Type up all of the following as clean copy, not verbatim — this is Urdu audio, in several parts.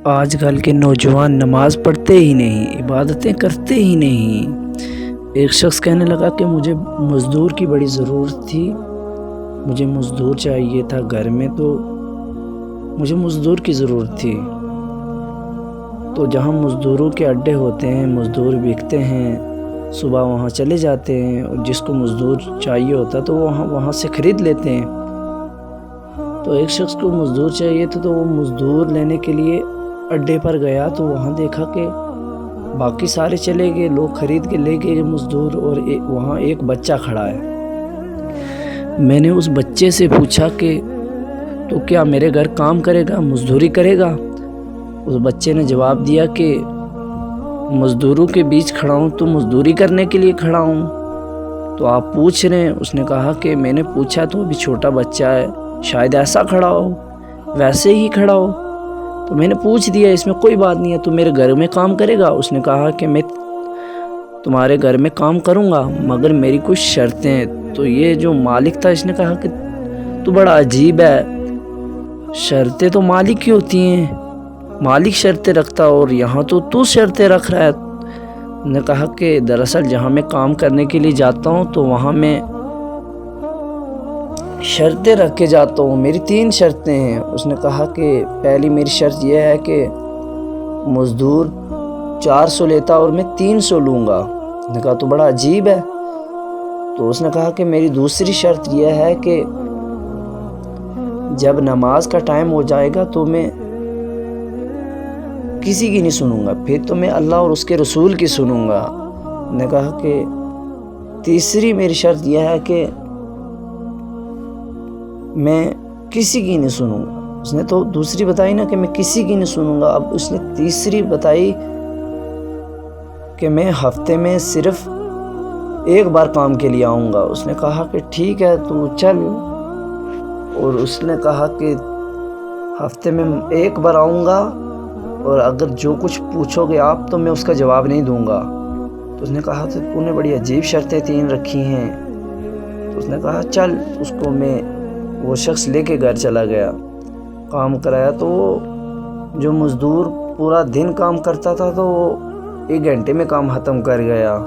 آج کل کے نوجوان نماز پڑھتے ہی نہیں، عبادتیں کرتے ہی نہیں۔ ایک شخص کہنے لگا کہ مجھے مزدور کی بڑی ضرورت تھی، مجھے مزدور چاہیے تھا گھر میں، تو مجھے مزدور کی ضرورت تھی۔ تو جہاں مزدوروں کے اڈے ہوتے ہیں، مزدور بکتے ہیں، صبح وہاں چلے جاتے ہیں، اور جس کو مزدور چاہیے ہوتا تو وہ وہاں سے خرید لیتے ہیں۔ تو ایک شخص کو مزدور چاہیے تھا، تو وہ مزدور لینے کے لیے اڈے پر گیا، تو وہاں دیکھا کہ باقی سارے چلے گئے، لوگ خرید کے لے گئے مزدور، اور وہاں ایک بچہ کھڑا ہے۔ میں نے اس بچے سے پوچھا کہ تو کیا میرے گھر کام کرے گا، مزدوری کرے گا؟ اس بچے نے جواب دیا کہ مزدوروں کے بیچ کھڑا ہوں تو مزدوری کرنے کے لیے کھڑا ہوں۔ تو آپ پوچھ رہے ہیں؟ اس نے کہا کہ میں نے پوچھا تو ابھی چھوٹا بچہ ہے، شاید ایسا کھڑا ہو، ویسے ہی کھڑا ہو، تو میں نے پوچھ دیا، اس میں کوئی بات نہیں ہے، تو میرے گھر میں کام کرے گا؟ اس نے کہا کہ میں تمہارے گھر میں کام کروں گا، مگر میری کچھ شرطیں ہیں۔ تو یہ جو مالک تھا، اس نے کہا کہ تو بڑا عجیب ہے، شرطیں تو مالک کی ہوتی ہیں، مالک شرطیں رکھتا، اور یہاں تو شرطیں رکھ رہا ہے۔ نے کہا کہ دراصل جہاں میں کام کرنے کے لیے جاتا ہوں تو وہاں میں شرطیں رکھ کے جاتا ہوں، میری 3 شرطیں ہیں۔ اس نے کہا کہ پہلی میری شرط یہ ہے کہ مزدور 400 لیتا اور میں 300 لوں گا۔ نے کہا تو بڑا عجیب ہے۔ تو اس نے کہا کہ میری دوسری شرط یہ ہے کہ جب نماز کا ٹائم ہو جائے گا تو میں کسی کی نہیں سنوں گا، پھر تو میں اللہ اور اس کے رسول کی سنوں گا۔ نے کہا کہ تیسری میری شرط یہ ہے کہ میں کسی کی نہیں سنوں گا۔ اس نے تو دوسری بتائی نا کہ میں کسی کی نہیں سنوں گا، اب اس نے تیسری بتائی کہ میں ہفتے میں صرف ایک بار کام کے لیے آؤں گا۔ اس نے کہا کہ ٹھیک ہے تو چل، اور اس نے کہا کہ ہفتے میں ایک بار آؤں گا، اور اگر جو کچھ پوچھو گے آپ تو میں اس کا جواب نہیں دوں گا۔ تو اس نے کہا تو نے بڑی عجیب شرطیں 3 رکھی ہیں۔ تو اس نے کہا چل، اس کو میں وہ شخص لے کے گھر چلا گیا، کام کرایا۔ تو وہ جو مزدور پورا دن کام کرتا تھا تو وہ 1 گھنٹے میں کام ختم کر گیا۔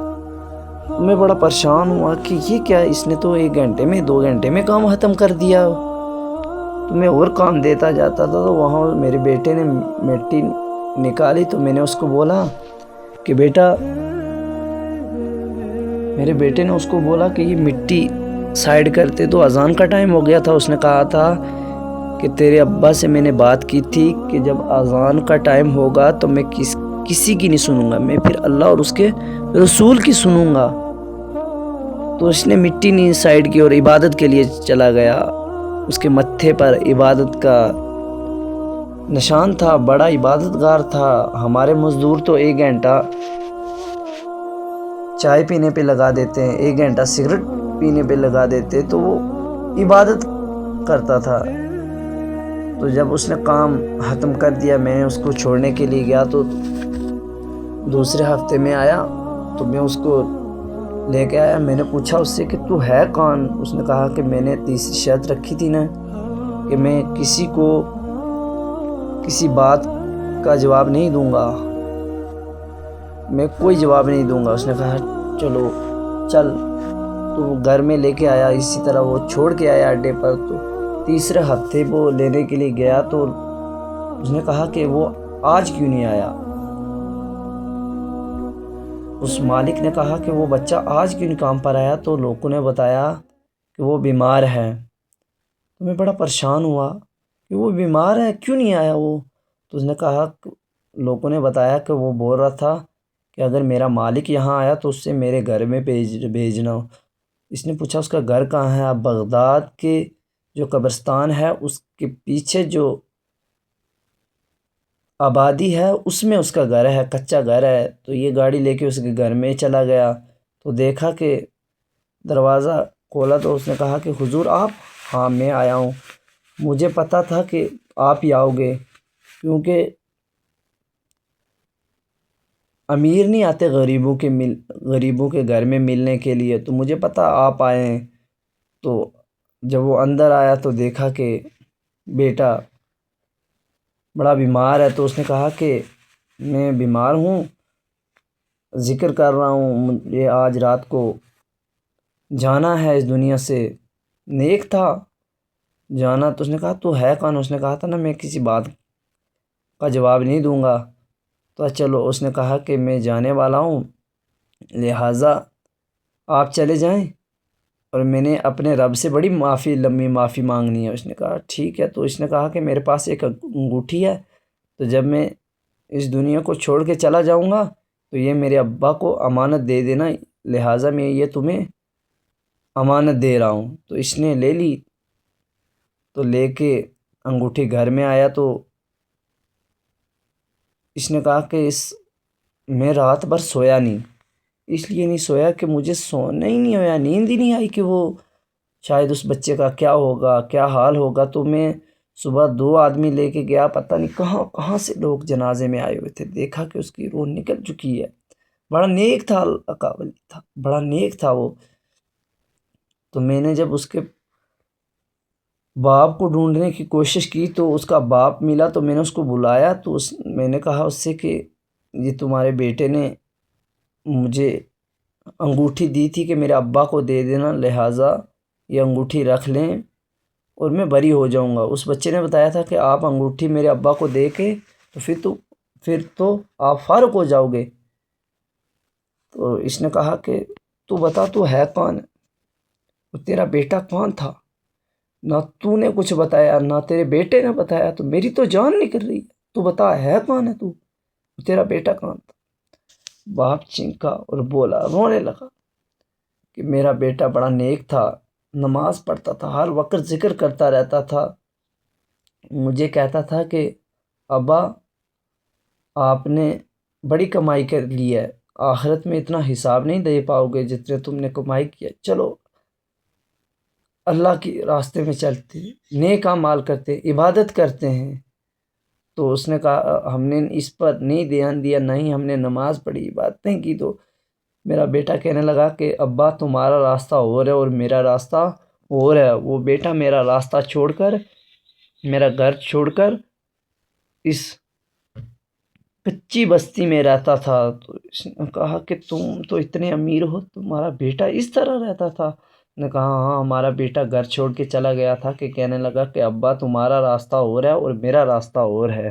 میں بڑا پریشان ہوا کہ یہ کیا، اس نے تو 1 گھنٹے میں 2 گھنٹے میں کام ختم کر دیا۔ تو میں اور کام دیتا جاتا تھا، تو وہاں میرے بیٹے نے مٹی نکالی، تو میں نے اس کو بولا کہ بیٹا، میرے بیٹے نے اس کو بولا کہ یہ مٹی سائیڈ کرتے، تو اذان کا ٹائم ہو گیا تھا۔ اس نے کہا تھا کہ تیرے ابا سے میں نے بات کی تھی کہ جب اذان کا ٹائم ہوگا تو میں کسی کی نہیں سنوں گا، میں پھر اللہ اور اس کے رسول کی سنوں گا۔ تو اس نے مٹی نہیں سائیڈ کی اور عبادت کے لیے چلا گیا۔ اس کے متھے پر عبادت کا نشان تھا، بڑا عبادت گار تھا۔ ہمارے مزدور تو 1 گھنٹہ چائے پینے پہ لگا دیتے ہیں، 1 گھنٹہ سگریٹ پینے پہ لگا دیتے، تو وہ عبادت کرتا تھا۔ تو جب اس نے کام ختم کر دیا، میں نے اس کو چھوڑنے کے لیے گیا، تو دوسرے ہفتے میں آیا تو میں اس کو لے کے آیا۔ میں نے پوچھا اس سے کہ تو ہے کون؟ اس نے کہا کہ میں نے تیسری شرط رکھی تھی نا کہ میں کسی کو کسی بات کا جواب نہیں دوں گا، میں کوئی جواب نہیں دوں گا۔ اس نے کہا چلو چل، تو وہ گھر میں لے کے آیا، اسی طرح وہ چھوڑ کے آیا اڈے پر۔ تو تیسرے ہفتے وہ لینے کے لیے گیا، تو اس نے کہا کہ وہ آج کیوں نہیں آیا؟ اس مالک نے کہا کہ وہ بچہ آج کیوں نہیں کام پر آیا؟ تو لوگوں نے بتایا کہ وہ بیمار ہے۔ تو میں بڑا پریشان ہوا کہ وہ بیمار ہے، کیوں نہیں آیا وہ؟ تو اس نے کہا، لوگوں نے بتایا کہ وہ بول رہا تھا کہ اگر میرا مالک یہاں آیا تو اس سے میرے گھر میں بھیجنا۔ اس نے پوچھا اس کا گھر کہاں ہے؟ اب بغداد کے جو قبرستان ہے اس کے پیچھے جو آبادی ہے اس میں اس کا گھر ہے، کچا گھر ہے۔ تو یہ گاڑی لے کے اس کے گھر میں چلا گیا، تو دیکھا کہ دروازہ کھولا، تو اس نے کہا کہ حضور آپ؟ ہاں میں آیا ہوں، مجھے پتہ تھا کہ آپ ہی آؤ گے، کیونکہ امیر نہیں آتے غریبوں کے گھر میں ملنے کے لیے، تو مجھے پتہ آپ آئے ہیں۔ تو جب وہ اندر آیا تو دیکھا کہ بیٹا بڑا بیمار ہے، تو اس نے کہا کہ میں بیمار ہوں، ذکر کر رہا ہوں، مجھے آج رات کو جانا ہے اس دنیا سے۔ نیک تھا جانا۔ تو اس نے کہا تو ہے کون؟ اس نے کہا تھا نا میں کسی بات کا جواب نہیں دوں گا۔ تو چلو، اس نے کہا کہ میں جانے والا ہوں، لہٰذا آپ چلے جائیں، اور میں نے اپنے رب سے بڑی لمبی معافی مانگنی ہے۔ اس نے کہا ٹھیک ہے۔ تو اس نے کہا کہ میرے پاس ایک انگوٹھی ہے، تو جب میں اس دنیا کو چھوڑ کے چلا جاؤں گا تو یہ میرے ابا کو امانت دے دینا، لہٰذا میں یہ تمہیں امانت دے رہا ہوں۔ تو اس نے لے لی، تو لے کے انگوٹھی گھر میں آیا، تو اس نے کہا کہ میں رات بھر سویا نہیں، اس لیے نہیں سویا کہ مجھے سونا ہی نہیں ہویا، نیند ہی نہیں آئی کہ وہ شاید اس بچے کا کیا ہوگا، کیا حال ہوگا۔ تو میں صبح 2 آدمی لے کے گیا، پتہ نہیں کہاں کہاں سے لوگ جنازے میں آئے ہوئے تھے، دیکھا کہ اس کی روح نکل چکی ہے۔ بڑا نیک تھا، اللہ کا ولی تھا، بڑا نیک تھا وہ۔ تو میں نے جب اس کے باپ کو ڈھونڈنے کی کوشش کی تو اس کا باپ ملا، تو میں نے اس کو بلایا، تو میں نے کہا اس سے کہ یہ تمہارے بیٹے نے مجھے انگوٹھی دی تھی کہ میرے ابا کو دے دینا، لہٰذا یہ انگوٹھی رکھ لیں اور میں بری ہو جاؤں گا۔ اس بچے نے بتایا تھا کہ آپ انگوٹھی میرے ابا کو دے کے تو پھر تو آپ فارغ ہو جاؤ گے۔ تو اس نے کہا کہ تو بتا تو ہے کون؟ تیرا بیٹا کون تھا؟ نہ تو نے کچھ بتایا، نہ تیرے بیٹے نے بتایا، تو میری تو جان نکل رہی ہے، تو بتا ہے کون ہے تو؟ تیرا بیٹا کون تھا؟ باپ چینکا اور بولا، رونے لگا کہ میرا بیٹا بڑا نیک تھا، نماز پڑھتا تھا، ہر وقت ذکر کرتا رہتا تھا، مجھے کہتا تھا کہ ابا آپ نے بڑی کمائی کر لی ہے، آخرت میں اتنا حساب نہیں دے پاؤ گے جتنے تم نے کمائی کیا، چلو اللہ کے راستے میں چلتے، نیک اعمال کرتے، عبادت کرتے ہیں۔ تو اس نے کہا ہم نے اس پر نہیں دھیان دیا، نہ ہی ہم نے نماز پڑھی، باتیں کی۔ تو میرا بیٹا کہنے لگا کہ ابا تمہارا راستہ اور ہے اور میرا راستہ اور ہے۔ وہ بیٹا میرا راستہ چھوڑ کر، میرا گھر چھوڑ کر اس کچی بستی میں رہتا تھا۔ تو اس نے کہا کہ تم تو اتنے امیر ہو، تمہارا بیٹا اس طرح رہتا تھا؟ نے کہا ہاں، ہمارا بیٹا گھر چھوڑ کے چلا گیا تھا کہ کہنے لگا کہ ابا تمہارا راستہ اور ہے اور میرا راستہ اور ہے۔